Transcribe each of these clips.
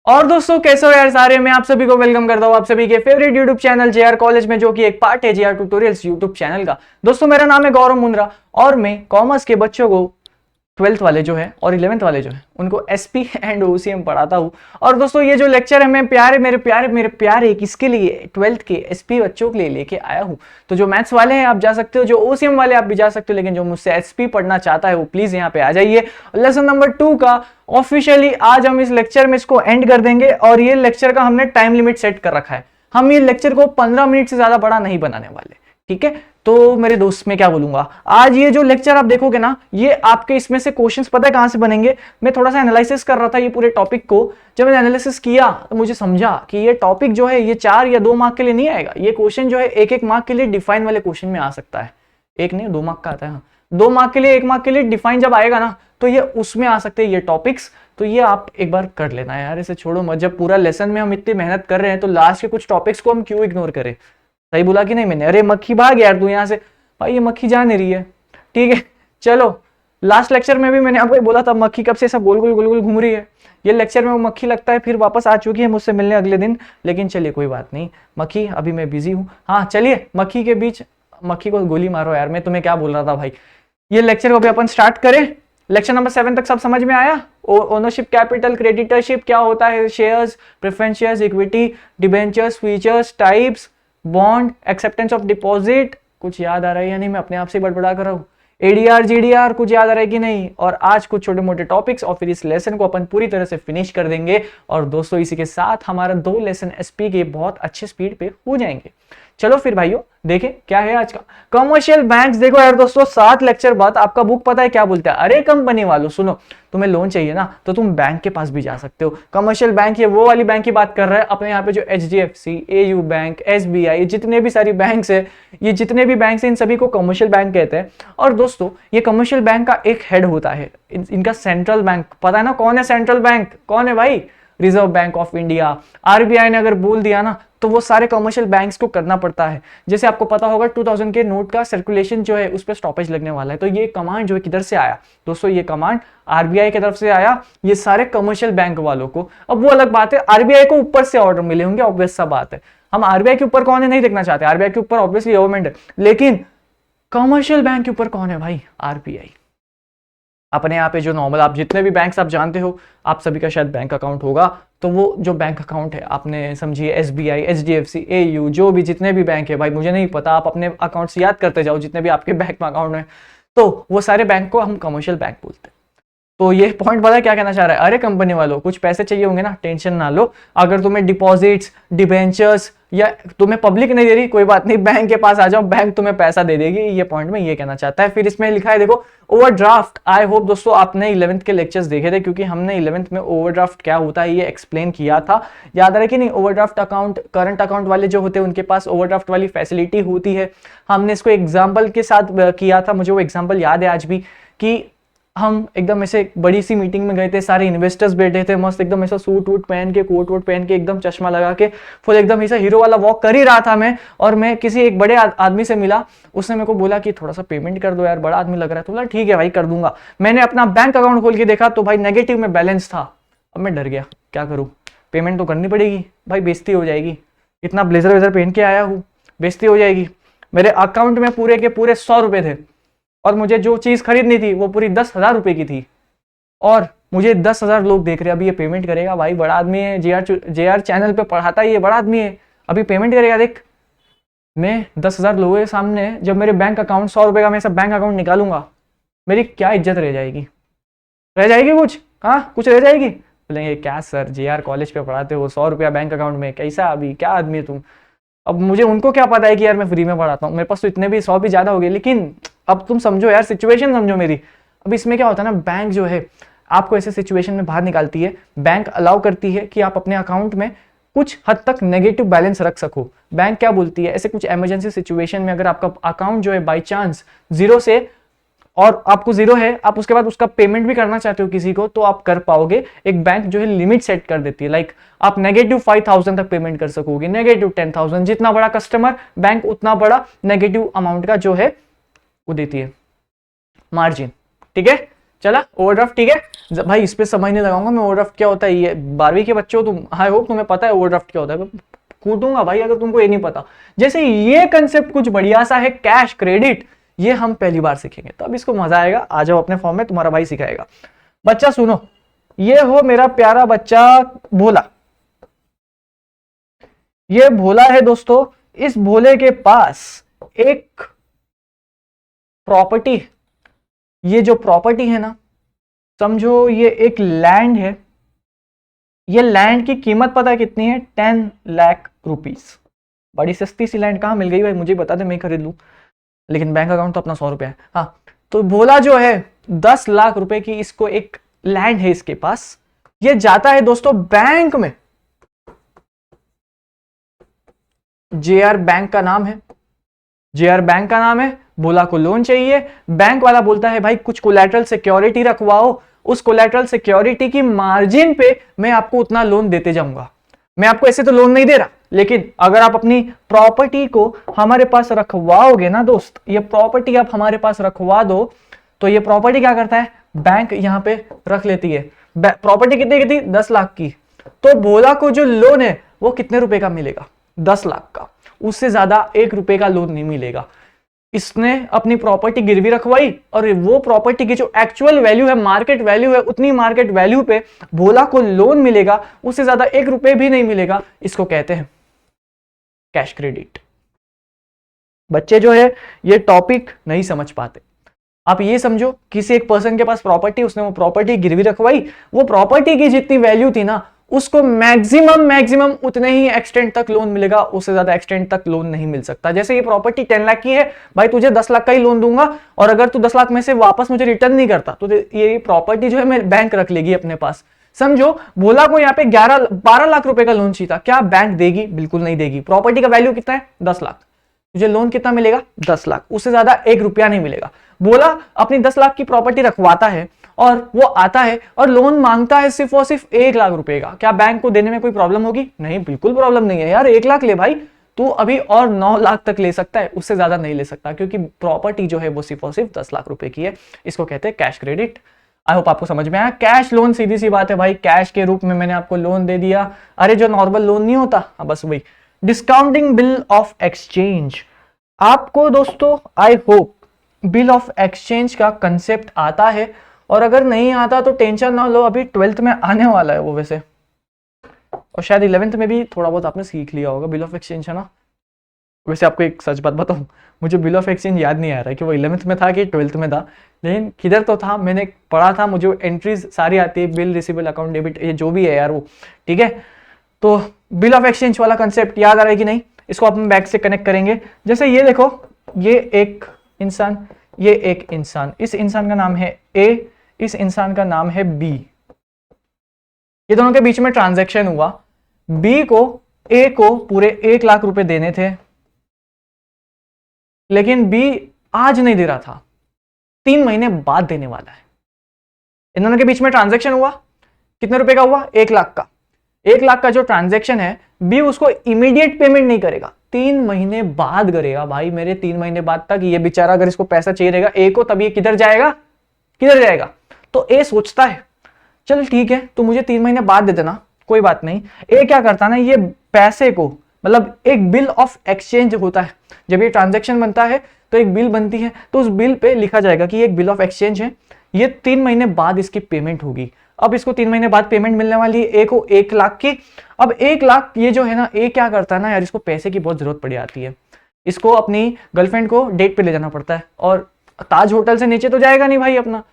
और दोस्तों कैसे हो यार सारे। मैं आप सभी को वेलकम करता हूं आप सभी के favourite YouTube channel JR college में, जो कि एक पार्ट है जेआर ट्यूटोरियल्स यूट्यूब चैनल का। दोस्तों मेरा नाम है गौरव मुंद्रा और मैं कॉमर्स के बच्चों को 12th वाले जो है और 11th वाले जो है उनको एसपी एंड ओसीएम पढ़ाता हूँ। और दोस्तों ये जो लेक्चर है मैं मेरे प्यारे किसके लिए 12th के एसपी बच्चों के लिए लेके आया हूँ। तो जो मैथ्स वाले हैं आप जा सकते हो, जो ओसीएम वाले आप भी जा सकते हो, लेकिन जो मुझसे एसपी पढ़ना चाहता है वो प्लीज यहाँ पे आ जाइए। लेसन नंबर 2 का ऑफिशियली आज हम इस लेक्चर में इसको एंड कर देंगे और ये लेक्चर का हमने टाइम लिमिट सेट कर रखा है। हम ये लेक्चर को 15 मिनट से ज्यादा बड़ा नहीं बनाने वाले, ठीक है। तो मेरे दोस्त मैं क्या बोलूंगा, आज ये जो लेक्चर आप देखोगे ना, ये आपके इसमें से क्वेश्चंस पता है कहां से बनेंगे। मैं थोड़ा सा एनालिसिस कर रहा था ये पूरे टॉपिक को। जब मैंने एनालिसिस किया तो मुझे समझा कि ये टॉपिक जो है ये 4 या 2 मार्क के लिए नहीं आएगा। ये क्वेश्चन जो है 1-1 मार्क के लिए डिफाइन वाले क्वेश्चन में आ सकता है। 1 नहीं 2 मार्क का आता है, 2 मार्क के लिए 1 मार्क के लिए डिफाइन जब आएगा ना तो ये उसमें आ सकते हैं ये टॉपिक्स। तो ये आप एक बार कर लेना यार, इसे छोड़ो मत। जब पूरा लेसन में हम इतनी मेहनत कर रहे हैं तो लास्ट के कुछ टॉपिक्स को हम क्यों इग्नोर करें। सही बोला कि नहीं मैंने? अरे मक्खी भाग यार तू यहाँ से, भाई ये मक्खी जा नहीं रही है, ठीक है। चलो लास्ट लेक्चर में भी मैंने आपको बोला था मक्खी कब से सब गोल गोल घूम रही है। ये लेक्चर में वो मक्खी लगता है फिर वापस आ चुकी है मुझसे मिलने अगले दिन। लेकिन चलिए कोई बात नहीं मक्खी, अभी मैं बिजी हूँ। हाँ चलिए मक्खी के बीच मक्खी को गोली मारो यार, मैं तुम्हें क्या बोल रहा था भाई। ये लेक्चर को भी अपन स्टार्ट करें। लेक्चर नंबर 7 तक सब समझ में आया। ओनरशिप कैपिटल, क्रेडिटरशिप क्या होता है, shares, preference shares, equity, debentures, features, types, bond, acceptance of deposit, कुछ याद आ रहा है या नहीं? मैं अपने आप से बड़बड़ा कर रहा हूँ। एडीआर जीडीआर कुछ याद आ रहा है कि नहीं? और आज कुछ छोटे मोटे टॉपिक्स और फिर इस लेसन को अपन पूरी तरह से फिनिश कर देंगे। और दोस्तों इसी के साथ हमारा 2 लेसन एसपी के बहुत अच्छे स्पीड पे हो जाएंगे। चलो फिर भाइयों देखें क्या है आज का कमर्शियल बैंक्स। देखो यार दोस्तों 7 लेक्चर बाद आपका बुक पता है क्या बोलता है? अरे कंपनी वालों सुनो, तुम्हें लोन चाहिए ना तो तुम बैंक के पास भी जा सकते हो। कमर्शियल बैंक ये वो वाली बैंक की बात कर रहा है अपने यहाँ पे जो एचडीएफसी, एयू बैंक, एसबीआई, जितने भी सारी बैंक्स है, ये जितने भी बैंक्स हैं इन सभी को कमर्शियल बैंक कहते हैं। और दोस्तों ये कमर्शियल बैंक का एक हेड होता है, इनका सेंट्रल बैंक पता है ना कौन है? सेंट्रल बैंक कौन है भाई? Reserve bank of India. RBI ने अगर बोल दिया ना तो वो सारे कमर्शियल बैंक्स को करना पड़ता है। जैसे आपको पता होगा 2000 के नोट का सर्कुलेशन जो है उस पर स्टॉपेज लगने वाला है। तो ये कमांड जो है किधर से आया दोस्तों? ये कमांड आरबीआई की तरफ से आया ये सारे कमर्शियल बैंक वालों को। अब वो अलग बात है आरबीआई को ऊपर से ऑर्डर मिले होंगे, ऑब्वियस सा बात है। हम आरबीआई के ऊपर कौन है नहीं देखना चाहते, आरबीआई के ऊपर ऑब्वियसली गवर्नमेंट है, लेकिन कमर्शियल बैंक के ऊपर कौन है भाई? आरबीआई। अपने यहाँ पे जो नॉर्मल आप जितने भी बैंक्स आप जानते हो, आप सभी का शायद बैंक अकाउंट होगा। तो वो जो बैंक अकाउंट है आपने समझिए एसबीआई, एचडीएफसी, एयू, जो भी जितने भी बैंक है भाई मुझे नहीं पता, आप अपने अकाउंट से याद करते जाओ जितने भी आपके बैंक में अकाउंट है। तो वो सारे बैंक को हम कमर्शियल बैंक बोलते हैं। तो ये पॉइंट पता है क्या कहना चाह रहा है? अरे कंपनी वालों कुछ पैसे चाहिए होंगे ना, टेंशन ना लो। अगर तुम्हें डिपॉजिट्स, डिबेंचर्स या तुम्हें पब्लिक नहीं दे रही कोई बात नहीं, बैंक के पास आ जाओ, बैंक तुम्हें पैसा दे देगी। ये पॉइंट में ये कहना चाहता है। फिर इसमें लिखा है देखो ओवरड्राफ्ट। आई होप दोस्तों आपने 11th के लेक्चर्स देखे थे, क्योंकि हमने 11th में ओवरड्राफ्ट क्या होता है ये एक्सप्लेन किया था। याद रहे कि नहीं? ओवरड्राफ्ट अकाउंट करंट अकाउंट वाले जो होते हैं उनके पास ओवरड्राफ्ट वाली फैसिलिटी होती है। हमने इसको एग्जाम्पल के साथ किया था, मुझे वो एग्जाम्पल याद है आज भी। कि हम एकदम ऐसे बड़ी सी मीटिंग में गए थे, सारे इन्वेस्टर्स बैठे थे मस्त एकदम ऐसा सूट वूट पहन के, कोट वोट पहन के, एकदम चश्मा लगा के, फुल एकदम ऐसा हीरो वाला वॉक कर ही रहा था मैं। और मैं किसी एक बड़े आदमी से मिला, उसने मेरे को बोला कि थोड़ा सा पेमेंट कर दो यार, बड़ा आदमी लग रहा है। तो बोला ठीक है भाई कर दूंगा। मैंने अपना बैंक अकाउंट खोल के देखा तो भाई नेगेटिव में बैलेंस था। अब मैं डर गया, क्या करूँ? पेमेंट तो करनी पड़ेगी भाई, बेइज्जती हो जाएगी। इतना ब्लेजर वेजर पहन के आया हूँ, बेइज्जती हो जाएगी। मेरे अकाउंट में पूरे के पूरे 100 रुपए थे और मुझे जो चीज खरीदनी थी वो पूरी 10,000 रुपए की थी। और मुझे 10,000 लोग देख रहे हैं, अभी ये पेमेंट करेगा भाई, बड़ा आदमी है, जेआर चैनल पे पढ़ाता है, ये बड़ा आदमी है, अभी पेमेंट करेगा। देख मैं 10,000 लोगों के सामने जब मेरे बैंक अकाउंट 100 रुपए का मैं सब बैंक अकाउंट निकालूंगा, मेरी क्या इज्जत रह जाएगी? रह जाएगी कुछ? हाँ कुछ रह जाएगी? बोलेंगे क्या सर जेआर कॉलेज पे पढ़ाते हो, 100 रुपया बैंक अकाउंट में, कैसा अभी क्या आदमी है तुम? अब मुझे उनको क्या पता है कि यार मैं फ्री में पढ़ाता हूँ, मेरे पास तो इतने भी 100 भी ज्यादा हो गए। लेकिन अब तुम समझो यार, सिचुएशन समझो मेरी। अब इसमें क्या होता है ना, बैंक जो है आपको ऐसे सिचुएशन में बाहर निकालती है। बैंक अलाउ करती है कि आप अपने अकाउंट में कुछ हद तक नेगेटिव बैलेंस रख सको। बैंक क्या बोलती है, ऐसे कुछ इमरजेंसी सिचुएशन में अगर आपका अकाउंट जो है बाई चांस जीरो से, और आपको जीरो है, आप उसके बाद उसका पेमेंट भी करना चाहते हो किसी को, तो आप कर पाओगे। एक बैंक जो है लिमिट सेट कर देती है, लाइक आप -5,000 तक पेमेंट कर सकोगे, -10,000। जितना बड़ा कस्टमर बैंक उतना बड़ा नेगेटिव अमाउंट का जो है वो देती है मार्जिन, ठीक है। चला ओवरड्राफ्ट, ठीक है भाई, इस पे समझ नहीं लगाऊंगा मैं ओवरड्राफ्ट क्या होता है। ये 12वीं के बच्चे हो तुम, आई होप तुम्हें पता है ओवरड्राफ्ट क्या होता है। कूटूंगा भाई अगर तुमको ये नहीं पता। जैसे ये कंसेप्ट कुछ बढ़िया सा है, कैश क्रेडिट, ये हम पहली बार सीखेंगे, तब इसको मजा आएगा। आ जाओ अपने फॉर्म में, तुम्हारा भाई सिखाएगा। बच्चा सुनो, ये हो मेरा प्यारा बच्चा भोला। ये भोला है दोस्तों, इस भोले के पास एक प्रॉपर्टी, ये जो प्रॉपर्टी है ना, समझो ये एक लैंड है। ये लैंड की कीमत पता है कितनी है? 10 लाख रुपीस। बड़ी सस्ती सी लैंड कहां मिल गई भाई, मुझे बता दे, मैं खरीद लूं। लेकिन बैंक अकाउंट तो अपना 100 रुपया है। हाँ, तो भोला जो है 10 लाख रुपए की इसको एक लैंड है इसके पास। ये जाता है दोस्तों बैंक में, जेआर बैंक का नाम है, जेआर बैंक का नाम है। भोला को लोन चाहिए, बैंक वाला बोलता है भाई कुछ कोलैटरल सिक्योरिटी रखवाओ, उस कोलैटरल सिक्योरिटी की मार्जिन पे मैं आपको उतना लोन देते जाऊंगा। मैं आपको ऐसे तो लोन नहीं दे रहा, लेकिन अगर आप अपनी प्रॉपर्टी को हमारे पास रखवाओगे ना दोस्त, ये प्रॉपर्टी आप हमारे पास रखवा दो, तो ये प्रॉपर्टी क्या करता है, बैंक यहां पे रख लेती है। प्रॉपर्टी कितने की थी? 10 लाख की। तो भोला को जो लोन है वो कितने रुपए का मिलेगा? 10 लाख का। उससे ज्यादा 1 रुपए का लोन नहीं मिलेगा। इसने अपनी प्रॉपर्टी गिरवी रखवाई और वो प्रॉपर्टी की जो एक्चुअल वैल्यू है, मार्केट वैल्यू है, उतनी मार्केट वैल्यू पे भोला को लोन मिलेगा, उससे ज्यादा 1 रुपए भी नहीं मिलेगा। इसको कहते हैं कैश क्रेडिट। बच्चे जो है ये टॉपिक नहीं समझ पाते। आप ये समझो, किसी एक पर्सन के पास प्रॉपर्टी, उसने वो प्रॉपर्टी गिरवी रखवाई, वो प्रॉपर्टी की जितनी वैल्यू थी ना, उसको मैक्सिमम उतने ही एक्सटेंट तक लोन मिलेगा, उससे ज्यादा एक्सटेंट तक लोन नहीं मिल सकता। जैसे ये प्रॉपर्टी 10 लाख की है, भाई तुझे 10 लाख का ही लोन दूंगा, और अगर तू 10 लाख में से वापस मुझे रिटर्न नहीं करता तो ये प्रॉपर्टी जो है मैं बैंक रख लेगी अपने पास। समझो, भोला को यहाँ पे 12 लाख रुपए का लोन चाहिए था, क्या बैंक देगी? बिल्कुल नहीं देगी। प्रॉपर्टी का वैल्यू कितना है? 10 लाख। तुझे लोन कितना मिलेगा? 10 लाख। उससे ज्यादा 1 रुपया नहीं मिलेगा। भोला अपनी 10 लाख की प्रॉपर्टी रखवाता है और वो आता है और लोन मांगता है सिर्फ और सिर्फ 1 लाख रुपए का। क्या बैंक को देने में कोई प्रॉब्लम होगी? नहीं, बिल्कुल प्रॉब्लम नहीं है यार। 1 लाख ले भाई, तू अभी और 9 लाख तक ले सकता है, उससे ज्यादा नहीं ले सकता, क्योंकि प्रॉपर्टी जो है वो सिर्फ और सिर्फ 10 लाख रुपए की है। इसको कहते हैं कैश क्रेडिट। आई होप आपको समझ में आया। कैश लोन सीधी सी बात है भाई, कैश के रूप में मैंने आपको लोन दे दिया। अरे जो नॉर्मल लोन नहीं होता, बस वही। डिस्काउंटिंग बिल ऑफ एक्सचेंज, आपको दोस्तों I hope bill of exchange का कंसेप्ट आता है, और अगर नहीं आता तो टेंशन ना लो, अभी 12th में आने वाला है वो वैसे, और शायद 11th में भी थोड़ा बहुत आपने सीख लिया होगा बिल ऑफ एक्सचेंज, है ना। वैसे आपको एक सच बात बताऊं, मुझे बिल ऑफ एक्सचेंज याद नहीं आ रहा है कि वो 11th में था कि 12th में था, लेकिन किधर तो था, मैंने पढ़ा था, मुझे एंट्रीज सारी आती है, बिल, रिसीवेबल, अकाउंट, डेबिट, ये जो भी है यार वो, ठीक है। तो बिल ऑफ एक्सचेंज वाला कंसेप्ट याद आ रहा है कि नहीं? इसको अपन बैक से कनेक्ट करेंगे। जैसे ये देखो, ये एक इंसान, ये एक इंसान, इस इंसान का नाम है ए, इस इंसान का नाम है बी। ये दोनों के बीच में ट्रांजैक्शन हुआ, बी को ए को पूरे 1 लाख रुपए देने थे, लेकिन बी आज नहीं दे रहा था, 3 महीने बाद देने वाला है। इन दोनों के बीच में ट्रांजैक्शन हुआ, कितने रुपए का हुआ? 1 लाख का। 1 लाख का जो ट्रांजैक्शन है, बी उसको इमीडिएट पेमेंट नहीं करेगा, 3 महीने बाद करेगा। भाई मेरे 3 महीने बाद तक ये बेचारा अगर इसको पैसा चाहिए रहेगा ए को, तब ये किधर जाएगा? किधर जाएगा? तो ए सोचता है चल ठीक है, तो मुझे 3 महीने बाद दे देना, कोई बात नहीं। ए क्या करता है ना, ये पैसे को, मतलब एक बिल ऑफ एक्सचेंज होता है, जब ये ट्रांजैक्शन बनता है तो एक बिल बनती है, तो उस बिल पे लिखा जाएगा कि ये एक बिल ऑफ एक्सचेंज है, ये 3 महीने बाद इसकी पेमेंट होगी। अब इसको 3 महीने बाद पेमेंट मिलने वाली है ए को 1 लाख की। अब 1 लाख ये जो है ना, ए क्या करता है ना यार, इसको पैसे की बहुत जरूरत पड़ जाती है, इसको अपनी गर्लफ्रेंड को डेट पे ले जाना पड़ता है, और ताज होटल से नीचे तो जाएगा नहीं भाई अपना,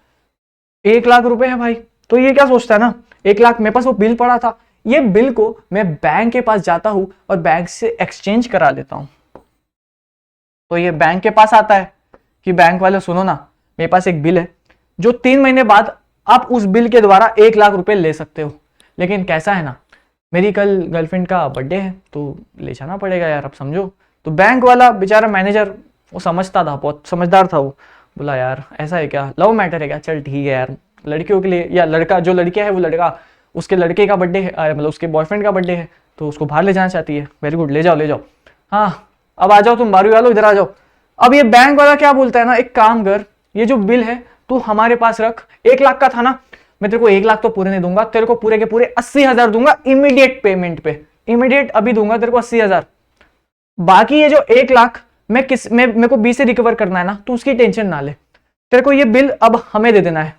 1 लाख रुपए है भाई। तो ये क्या सोचता है ना, 1 लाख मेरे पास वो बिल पड़ा था, ये बिल को मैं बैंक के पास जाता हूं और बैंक से एक्सचेंज करा लेता हूं। तो ये बैंक के पास आता है कि बैंक वाले सुनो ना, मेरे पास एक बिल है जो 3 महीने बाद आप उस बिल के द्वारा 1 लाख रुपए ले सकते हो, लेकिन कैसा है ना, मेरी कल गर्लफ्रेंड का बर्थडे है तो ले जाना पड़ेगा यार, आप समझो। तो बैंक वाला बेचारा मैनेजर वो समझता था, बहुत समझदार था, वो बोला यार ऐसा है क्या, लव मैटर है क्या, चल ठीक है यार, लड़कियों के लिए, या लड़का जो लड़कियां है वो लड़का, उसके लड़के का बर्थडे है, मतलब उसके बॉयफ्रेंड का बर्थडे है, तो उसको बाहर ले जाना चाहती है, वेरी गुड, ले जाओ ले जाओ, हाँ अब आ जाओ तुम 12वीं वालों, इधर आ जाओ। अब ये बैंक वाला क्या बोलता है ना, एक काम कर, ये जो बिल है तू हमारे पास रख, 1 लाख का था ना, मैं तेरे को 1 लाख तो पूरे नहीं दूंगा, तेरे को पूरे के पूरे 80,000 दूंगा इमीडिएट पेमेंट पे, इमीडिएट अभी दूंगा तेरे को 80,000। बाकी ये जो 1 लाख मेरे को बी से रिकवर करना है ना, तू उसकी टेंशन ना ले, तेरे को ये बिल अब हमें दे देना है,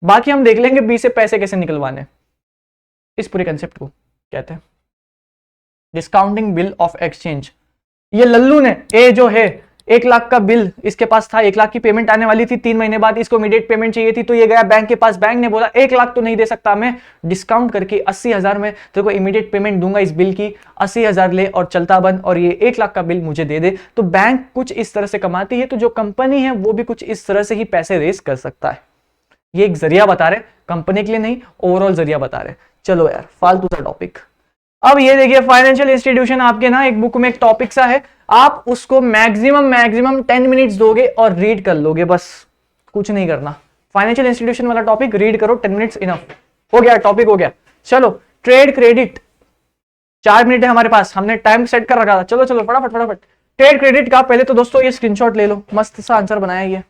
बाकी हम देख लेंगे बी से पैसे कैसे निकलवाने। इस पूरे कंसेप्ट को कहते हैं डिस्काउंटिंग बिल ऑफ एक्सचेंज। ये लल्लू ने, ए जो है 1 लाख का बिल इसके पास था, 1 लाख की पेमेंट आने वाली थी 3 महीने बाद, इसको इमीडिएट पेमेंट चाहिए थी, तो ये गया बैंक के पास, बैंक ने बोला 1 लाख तो नहीं दे सकता मैं, डिस्काउंट करके 80,000 में तेरे को इमीडिएट पेमेंट दूंगा इस बिल की, 80,000 ले और चलता बंद, और ये 1 लाख का बिल मुझे दे दे। तो बैंक कुछ इस तरह से कमाती है, तो जो कंपनी है वो भी कुछ इस तरह से ही पैसे रेस कर सकता है। ये एक जरिया बता रहे, कंपनी के लिए नहीं, ओवरऑल जरिया बता रहे। चलो यार फालतू सा टॉपिक। अब ये देखिए फाइनेंशियल इंस्टीट्यूशन आपके ना एक बुक में एक टॉपिक सा है, आप उसको मैक्सिमम 10 मिनट्स दोगे और रीड कर लोगे, बस कुछ नहीं करना। फाइनेंशियल इंस्टीट्यूशन वाला टॉपिक रीड करो, 10 मिनट्स इनफ, हो गया टॉपिक, हो गया। चलो ट्रेड क्रेडिट, 4 मिनट है हमारे पास, हमने टाइम सेट कर रखा था, चलो चलो फटाफट फटाफट। ट्रेड क्रेडिट का पहले तो दोस्तों ये स्क्रीनशॉट ले लो, मस्त सा आंसर बनाया, ये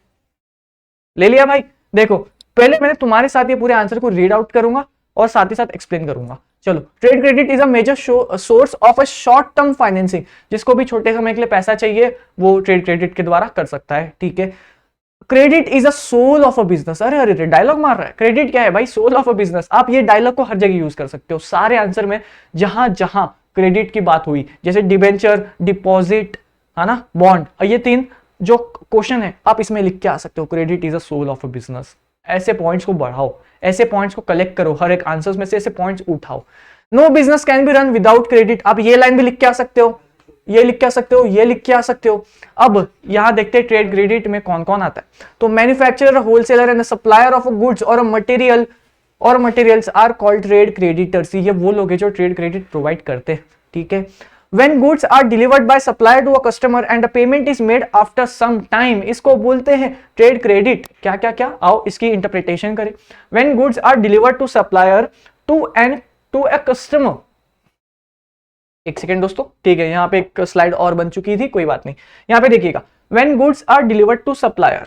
ले लिया भाई। देखो पहले मैंने तुम्हारे साथ ये पूरे आंसर को रीड आउट करूंगा और साथ ही साथ एक्सप्लेन करूंगा। चलो, trade credit is a major source of a short term financing, जिसको भी छोटे समय के लिए पैसा चाहिए वो ट्रेड क्रेडिट के द्वारा कर सकता है, ठीक है। Credit is a soul of a business, अरे अरे डायलॉग मार रहा है, क्रेडिट क्या है भाई, सोल ऑफ अ बिजनेस। आप ये डायलॉग को हर जगह यूज कर सकते हो, सारे आंसर में जहां जहां क्रेडिट की बात हुई, जैसे डिबेंचर, डिपॉजिट, है ना, बॉन्ड, ये 3 जो क्वेश्चन है आप इसमें लिख के आ सकते हो, credit is a soul of a business. ऐसे पॉइंट्स को बढ़ाओ, ऐसे पॉइंट्स को कलेक्ट करो, हर एक आंसर्स में से ऐसे पॉइंट्स उठाओ। No business can be run without credit, आप ये लाइन भी लिख के आ सकते हो, ये लिख के आ सकते हो, ये लिख के आ सकते हो। अब यहां देखते हैं ट्रेड क्रेडिट में कौन कौन आता है। तो manufacturer, wholesaler and supplier of goods और मटेरियल और materials are called trade creditors, ये वो लोग हैं जो ट्रेड क्रेडिट प्रोवाइड करते हैं, ठीक है। When goods are delivered by supplier to a customer and the payment is made after some time, इसको बोलते हैं ट्रेड क्रेडिट। क्या क्या क्या, आओ इसकी इंटरप्रिटेशन करें। When goods are delivered to supplier to a customer, एक सेकेंड दोस्तों, ठीक है, यहां पे एक स्लाइड और बन चुकी थी, कोई बात नहीं। यहां पे देखिएगा, When goods are delivered to supplier,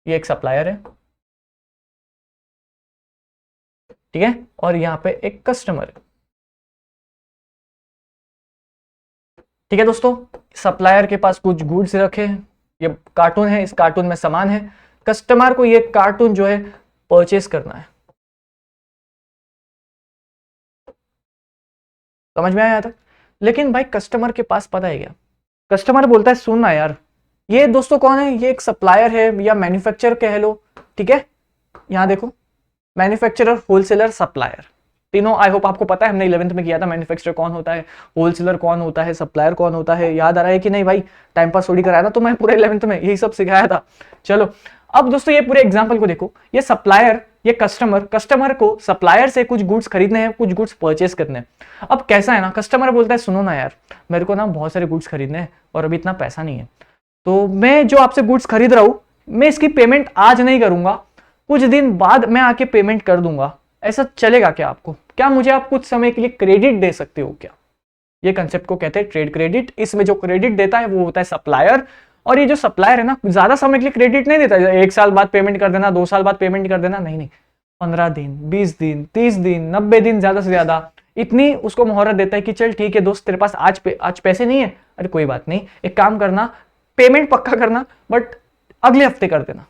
ये एक सप्लायर है, ठीक है, और यहां पे एक कस्टमर है, ठीक है दोस्तों। सप्लायर के पास कुछ गुड्स रखे हैं, ये कार्टून है, इस कार्टून में सामान है, कस्टमर को ये कार्टून जो है परचेस करना है। समझ में आया था? लेकिन भाई कस्टमर के पास पता है क्या, कस्टमर बोलता है सुनना यार, ये दोस्तों कौन है, ये एक सप्लायर है या मैन्युफैक्चरर कह लो, ठीक है। यहां देखो, मैन्युफैक्चरर, होलसेलर, सप्लायर, तीनों आई होप आपको पता है, हमने 11th में किया था। मैन्युफैक्चरर कौन होता है, होलसेलर कौन होता है, सप्लायर कौन होता है, याद आ रहा है कि नहीं भाई? टाइम पास थोड़ी कराया था तो मैं पूरे 11th में यही सब सिखाया था। चलो अब दोस्तों ये पूरे एग्जाम्पल को देखो, ये सप्लायर, ये कस्टमर को सप्लायर से कुछ गुड्स खरीदने हैं, कुछ गुड्स परचेस करने हैं। अब कैसा है ना, कस्टमर बोलता है सुनो ना यार, मेरे को ना बहुत सारे गुड्स खरीदने हैं और अभी इतना पैसा नहीं है, तो मैं जो आपसे गुड्स खरीद रहा हूं, मैं इसकी पेमेंट आज नहीं करूंगा, कुछ दिन बाद मैं आके पेमेंट कर दूंगा, ऐसा चलेगा क्या आपको? क्या मुझे आप कुछ समय के लिए क्रेडिट दे सकते हो क्या? ये कंसेप्ट को कहते हैं ट्रेड क्रेडिट। इसमें जो क्रेडिट देता है वो होता है सप्लायर, और ये जो सप्लायर है ना, ज्यादा समय के लिए क्रेडिट नहीं देता, 1 साल बाद पेमेंट कर देना, 2 साल बाद पेमेंट कर देना, नहीं नहीं, 15 दिन, 20 दिन, 30 दिन, 90 दिन, ज्यादा से ज्यादा इतनी उसको मोहरत देता है कि चल ठीक है दोस्त, तेरे पास आज पैसे नहीं है, अरे कोई बात नहीं, एक काम करना, पेमेंट पक्का करना, बट अगले हफ्ते कर देना।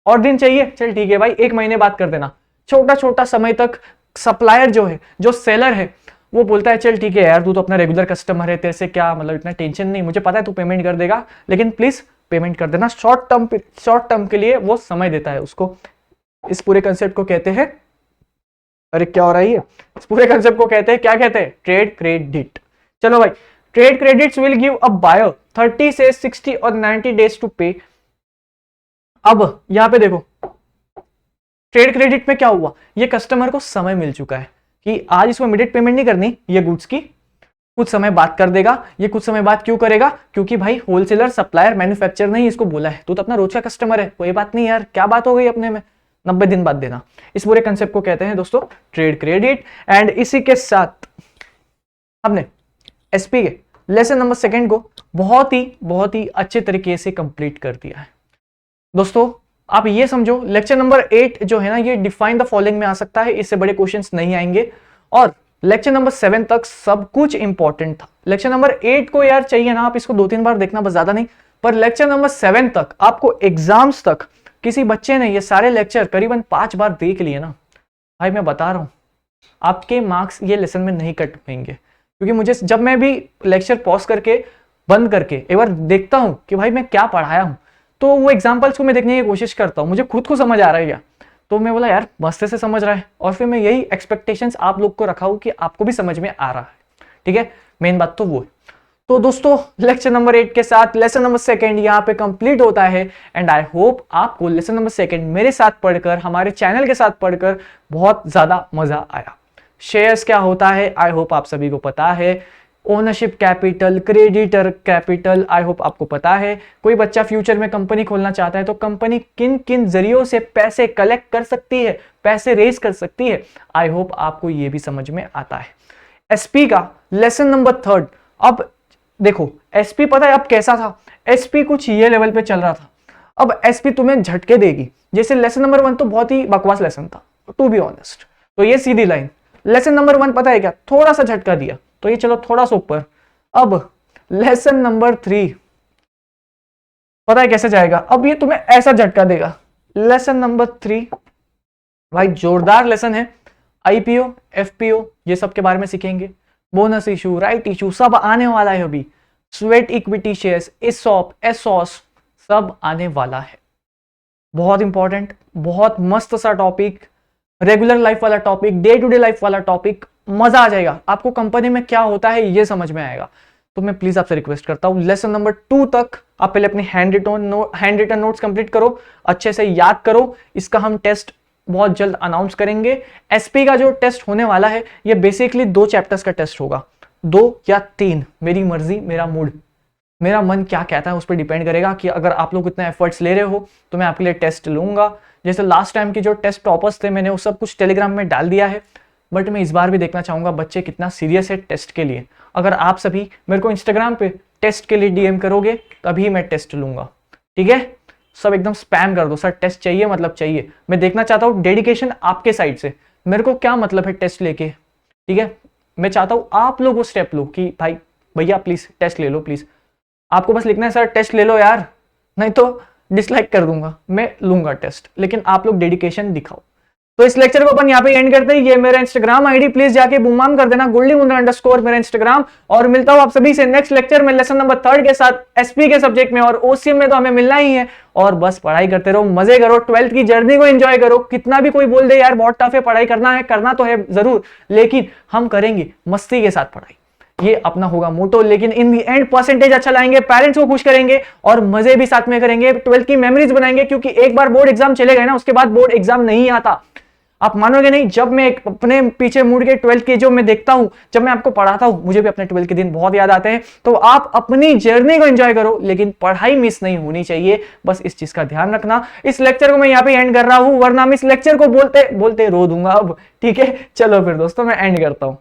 और दिन चाहिए, चल ठीक है भाई, 1 महीने बाद कर देना। छोटा छोटा समय तक सप्लायर जो है, जो सेलर है, वो बोलता है चल ठीक है यार, तू तो अपना रेगुलर कस्टमर है, तेरे से क्या मतलब, इतना टेंशन नहीं, मुझे पता है तू पेमेंट कर देगा, लेकिन प्लीज पेमेंट कर देना। शॉर्ट टर्म के लिए वो समय देता है उसको। इस पूरे कंसेप्ट को कहते हैं, अरे क्या हो रहा है, इस पूरे कंसेप्ट को कहते हैं, क्या कहते हैं? Trade credit. चलो भाई, trade credits will give a buyer 30 से 60 और 90 डेज टू पे। अब यहां पे देखो, ट्रेड क्रेडिट में क्या हुआ, ये कस्टमर को समय मिल चुका है कि आज इसको इमीडिएट पेमेंट नहीं करनी, ये गुड्स की कुछ समय बाद कर देगा। ये कुछ समय बाद क्यों करेगा? क्योंकि भाई होलसेलर, सप्लायर, मैन्युफैक्चरर ने इसको बोला है, तू तो अपना रोज का कस्टमर है, कोई बात नहीं यार, क्या बात हो गई अपने में, 90 दिन बाद देना। इस पूरे कंसेप्ट को कहते हैं दोस्तों ट्रेड क्रेडिट। एंड इसी के साथ हमने एसपी के लेसन नंबर 2 को बहुत ही अच्छे तरीके से कंप्लीट कर दिया है। दोस्तों आप ये समझो लेक्चर नंबर 8 जो है ना ये डिफाइन द फॉलोइंग में आ सकता है, इससे बड़े क्वेश्चंस नहीं आएंगे। और लेक्चर नंबर 7 तक सब कुछ इंपॉर्टेंट था। लेक्चर नंबर 8 को यार चाहिए ना आप इसको 2-3 बार देखना, बस ज्यादा नहीं। पर लेक्चर नंबर 7 तक आपको एग्जाम्स तक किसी बच्चे ने ये सारे लेक्चर करीबन 5 बार देख लिए ना, भाई मैं बता रहा हूं आपके मार्क्स ये लेसन में नहीं कट पाएंगे। क्योंकि मुझे जब मैं भी लेक्चर पॉज करके बंद करके एक बार देखता हूं कि भाई मैं क्या पढ़ाया हूं, तो वो एग्जाम्पल्स को मैं देखने की कोशिश करता हूं, मुझे खुद को समझ आ रहा है क्या, तो मैं बोला यार मस्त से समझ रहा है। और फिर मैं यही एक्सपेक्टेशंस आप लोग को रखा हूं कि आपको भी समझ में आ रहा है। ठीक है, मेन बात तो वो है। तो दोस्तों लेक्चर नंबर 8 के साथ लेसन नंबर 2 यहाँ पे कंप्लीट होता है। एंड आई होप आपको लेसन नंबर 2 मेरे साथ पढ़कर, हमारे चैनल के साथ पढ़कर बहुत ज्यादा मजा आया। शेयर्स क्या होता है आई होप आप सभी को पता है। Ownership capital, creditor capital I hope आपको पता है। कोई बच्चा फ्यूचर में कंपनी खोलना चाहता है तो कंपनी किन किन जरियों से पैसे कलेक्ट कर सकती है, पैसे रेज कर सकती है, आई होप आपको ये भी समझ में आता है। एसपी का लेसन नंबर 3। अब देखो एसपी पता है अब कैसा था, एसपी कुछ ये लेवल पे चल रहा था, अब एसपी तुम्हें झटके देगी। जैसे लेसन नंबर 1 तो बहुत ही बकवास लेसन था टू बी ऑनेस्ट, तो ये सीधी लाइन। लेसन नंबर 1 पता है क्या, थोड़ा सा झटका दिया तो ये चलो थोड़ा सा ऊपर। अब लेसन नंबर 3 पता है कैसे जाएगा, अब ये तुम्हें ऐसा झटका देगा। लेसन नंबर 3 भाई जोरदार लेसन है। आईपीओ, एफपीओ ये सब के बारे में सीखेंगे, बोनस इशू, राइट इशू सब आने वाला है अभी। Sweat equity shares, ESOP, ESOS सब आने वाला है। बहुत इंपॉर्टेंट, बहुत मस्त सा टॉपिक, रेगुलर लाइफ वाला topic, day to day life वाला टॉपिक, मजा आ जाएगा आपको। कंपनी में क्या होता है ये समझ में आएगा। तो मैं प्लीज आपसे रिक्वेस्ट करता हूं लेसन नंबर 2 तक आप पहले अपनी हैंड रिटन नोट्स कंप्लीट करो, अच्छे से याद करो। इसका हम टेस्ट बहुत जल्द अनाउंस करेंगे। एसपी का जो टेस्ट होने वाला है ये बेसिकली 2 चैप्टर्स का टेस्ट होगा, 2 या 3, मेरी मर्जी, मेरा मूड, मेरा मन क्या कहता है उस पर डिपेंड करेगा कि अगर आप लोग इतने एफर्ट्स ले रहे हो तो मैं आपके लिए टेस्ट लूंगा। जैसे लास्ट टाइम की जो टेस्ट टॉपर्स थे मैंने वो सब कुछ टेलीग्राम में डाल दिया है, बट मैं इस बार भी देखना चाहूंगा बच्चे कितना सीरियस है टेस्ट के लिए। अगर आप सभी मेरे को इंस्टाग्राम पे टेस्ट के लिए डीएम करोगे तभी मैं टेस्ट लूंगा। ठीक है, सब एकदम स्पैम कर दो, सर टेस्ट चाहिए मतलब चाहिए। मैं देखना चाहता हूँ डेडिकेशन आपके साइड से। मेरे को क्या मतलब है टेस्ट लेके, ठीक है, मैं चाहता हूँ आप लोग वो स्टेप लो कि भाई भैया प्लीज टेस्ट ले लो प्लीज। आपको बस लिखना है सर टेस्ट ले लो यार, नहीं तो डिसलाइक कर दूंगा। मैं लूंगा टेस्ट, लेकिन आप लोग डेडिकेशन दिखाओ। तो इस लेक्चर को अपन यहाँ पे एंड करते हैं। ये मेरा इंस्टाग्राम आईडी प्लीज जाके बूम कर देना, @, मेरा इंस्टाग्राम। और मिलता हूँ आप सभी से नेक्स्ट लेक्चर में लेसन नंबर 3 के साथ एसपी के सब्जेक्ट में। और ओसीएम में तो हमें मिलना ही है। और बस पढ़ाई करते रहो, मजे करो, 12th की जर्नी को एंजॉय करो। कितना भी कोई बोल दे यार बहुत टफ है पढ़ाई, करना है, करना तो है जरूर, लेकिन हम करेंगे मस्ती के साथ पढ़ाई, ये अपना होगा मोटो। लेकिन इन दी एंड परसेंटेज अच्छा लाएंगे, पेरेंट्स को खुश करेंगे और मजे भी साथ में करेंगे, 12th की मेमोरीज बनाएंगे। क्योंकि एक बार बोर्ड एग्जाम चले गए ना उसके बाद बोर्ड एग्जाम नहीं आता। आप मानोगे नहीं, जब मैं अपने पीछे मुड़ के 12th के जो मैं देखता हूं, जब मैं आपको पढ़ाता हूं, मुझे भी अपने 12th के दिन बहुत याद आते हैं। तो आप अपनी जर्नी को एंजॉय करो, लेकिन पढ़ाई मिस नहीं होनी चाहिए, बस इस चीज का ध्यान रखना। इस लेक्चर को मैं यहाँ पे एंड कर रहा हूं, वरना मैं इस लेक्चर को बोलते बोलते रो दूंगा अब। ठीक है, चलो फिर दोस्तों मैं एंड करता हूं।